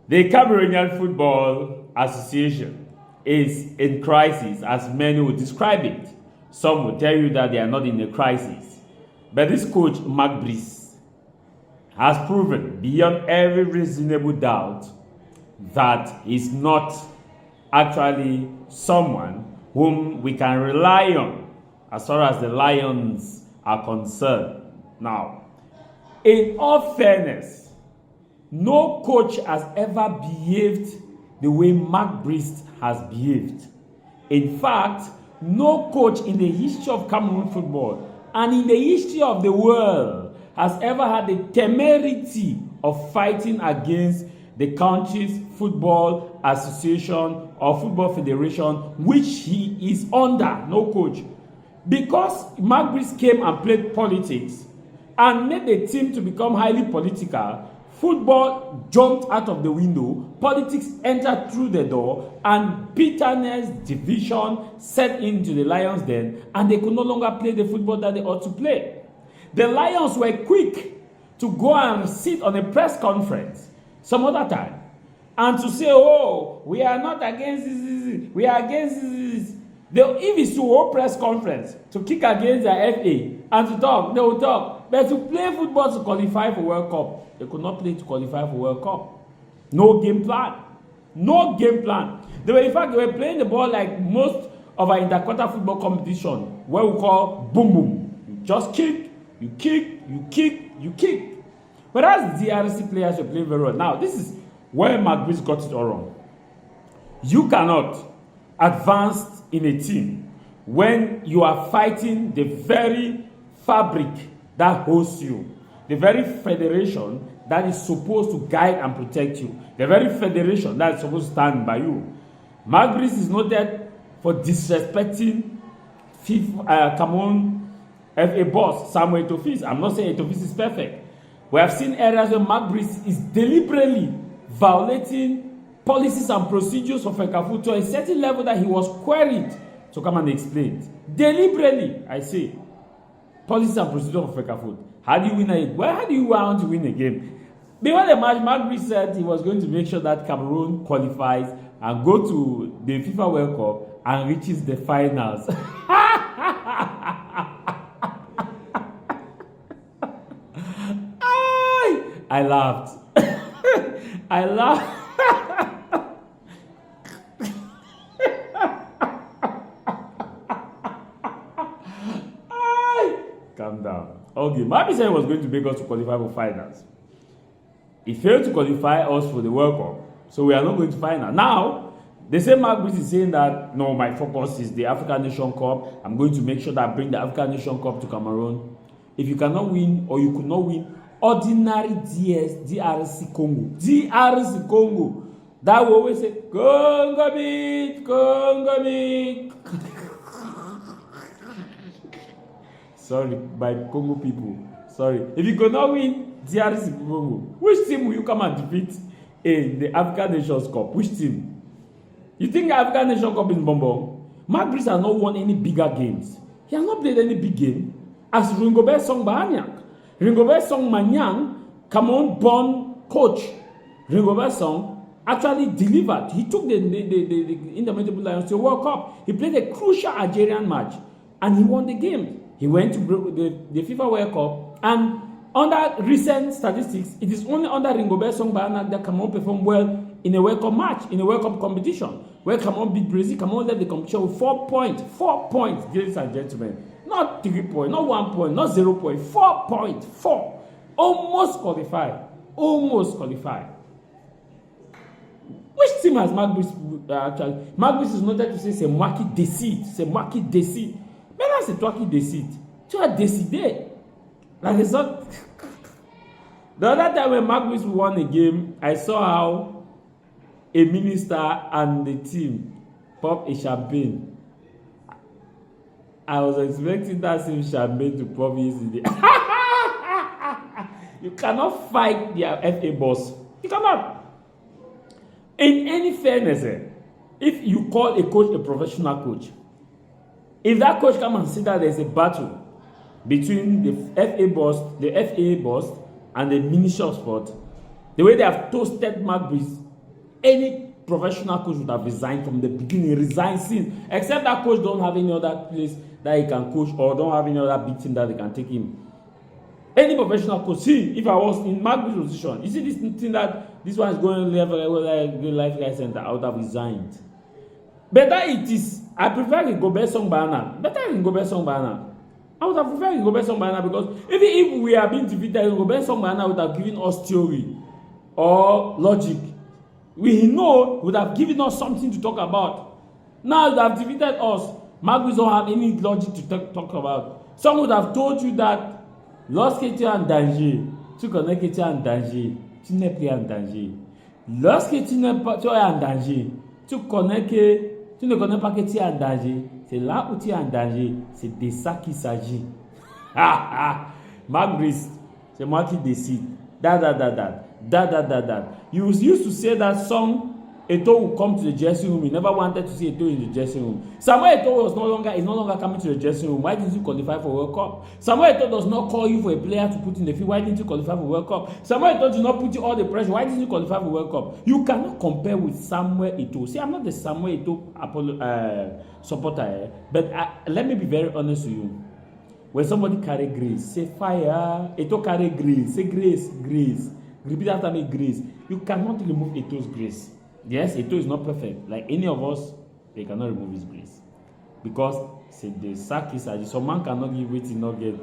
The Cameroonian Football Association is in crisis, as many would describe it. Some will tell you that they are not in a crisis. But this coach, Marc Brys, has proven beyond every reasonable doubt that he's not actually someone whom we can rely on as far as the Lions are concerned. Now, in all fairness, no coach has ever behaved the way Marc Brys has behaved. In fact, no coach in the history of Cameroon football and in the history of the world has ever had the temerity of fighting against the country's football association or football federation, which he is under. No coach. Because Marc Brys came and played politics and made the team to become highly political, football jumped out of the window, politics entered through the door, and bitterness, division set into the Lions den, and they could no longer play the football that they ought to play. The Lions were quick to go and sit on a press conference some other time and to say, oh, we are not against this, we are against this. If it's to hold press conference to kick against the FA and to talk, they will talk. But to play football to qualify for World Cup, they could not play to qualify for World Cup. No game plan. No game plan. They were playing the ball like most of our interquarter football competition, where we call boom boom. You just kick, you kick, you kick, you kick. Whereas the DRC players were playing very well. Now, this is where Marc Brys got it all wrong. You cannot advance in a team when you are fighting the very fabric that hosts you, the very federation that is supposed to guide and protect you, the very federation that is supposed to stand by you. Marc Brys is noted for disrespecting Cameroon FA boss Samuel Eto'o. I'm not saying Eto'o is perfect. We have seen areas where Marc Brys is deliberately violating policies and procedures of FECAFOOT to a certain level that he was queried to come and explain it. Deliberately, I say. Policies and procedures of FECAFOOT. How do you win a game? Well, how do you want to win a game? Before the match, Marc Brys said he was going to make sure that Cameroon qualifies and go to the FIFA World Cup and reaches the finals. I laughed. I laughed. Calm down. Okay, Marc Brys said he was going to make us to qualify for finals. He failed to qualify us for the World Cup, so we are not going to final. Now, the same Marc Brys is saying that, no, my focus is the African Nation Cup. I'm going to make sure that I bring the African Nation Cup to Cameroon. If you cannot win, or you could not win, ordinary DRC Congo, that will always say, Congo beat. Sorry, by Congo people. Sorry. If you could not win DRC Congo, which team will you come and defeat in the African Nations Cup? Which team? You think the African Nations Cup is bonbon? Marc Brys has not won any bigger games. He has not played any big game. As Ringobert Song Bahanyang. Ringobert Song Manyang, Cameroon-born coach, Ringobert Song actually delivered. He took the Indomitable Lions to a World Cup. He played a crucial Algerian match and he won the game. He went to the FIFA World Cup, and under recent statistics, it is only under Ringobert Song Bahanyang that Cameroon performed well in a World Cup match, in a World Cup competition, where Cameroon beat Brazil. Cameroon led the competition with 4 points. 4 points, ladies and gentlemen. Not 3 points, not 1 point, not 0 point, 4 points, 4. Almost qualified. Almost qualified. Which team has Marc Brys actually? Marc Brys is noted to say c'est moi qui décide. C'est moi qui décide. Mais là, c'est toi qui décides. Tu as décidé. Like it's not. The other time when Marc Brys won a game, I saw how a minister and the team pop a champagne. I was expecting that same champagne to pop yesterday. You cannot fight the FA boss. You cannot. In any fairness, if you call a coach a professional coach, if that coach come and see that there's a battle between the FA boss and the Ministry of Sport, the way they have toasted Marc Brys Any professional coach would have resigned from the beginning, resigned since, except that coach don't have any other place that he can coach or don't have any other big team that they can take him. Any professional coach, see, if I was in Marc Brys' position, you see this thing that this one is going life guy center, I would have resigned. Better it is, I prefer Rigobert Song Bayana. Better Rigobert Song Bayana. I would have preferred Rigobert Song Bayana because even if we are being defeated, Rigobert Song Bayana would have given us theory or logic. We know would have given us something to talk about. Now they have defeated us. Marc Brys don't have any logic to talk about. Some would have told you that lorsque tu es en danger, tu connais que tu es en danger, tu n'es plus en danger. Lorsque tu es en danger, tu ne connais pas que tu es en danger. C'est là où tu es en danger. C'est de ça qu'il s'agit. Marc Brys, c'est moi qui décide. You used to say that some Eto'o will come to the dressing room. You never wanted to see Eto'o in the dressing room. Samuel Eto'o is no longer coming to the dressing room. Why didn't you qualify for World Cup? Samuel Eto'o does not call you for a player to put in the field. Why didn't you qualify for World Cup? Samuel Eto'o does not put you all the pressure. Why didn't you qualify for World Cup? You cannot compare with Samuel Eto'o. See, I'm not the Samuel Eto'o supporter, but let me be very honest with you. When somebody carry grace, say fire. Eto'o carry grace. Say grace. Repeat after me, grace. You cannot remove Eto'o's grace. Yes, Eto'o is not perfect. Like any of us, they cannot remove his grace. Because c'est de ça qu'il s'agit. Some man cannot give it, he not get.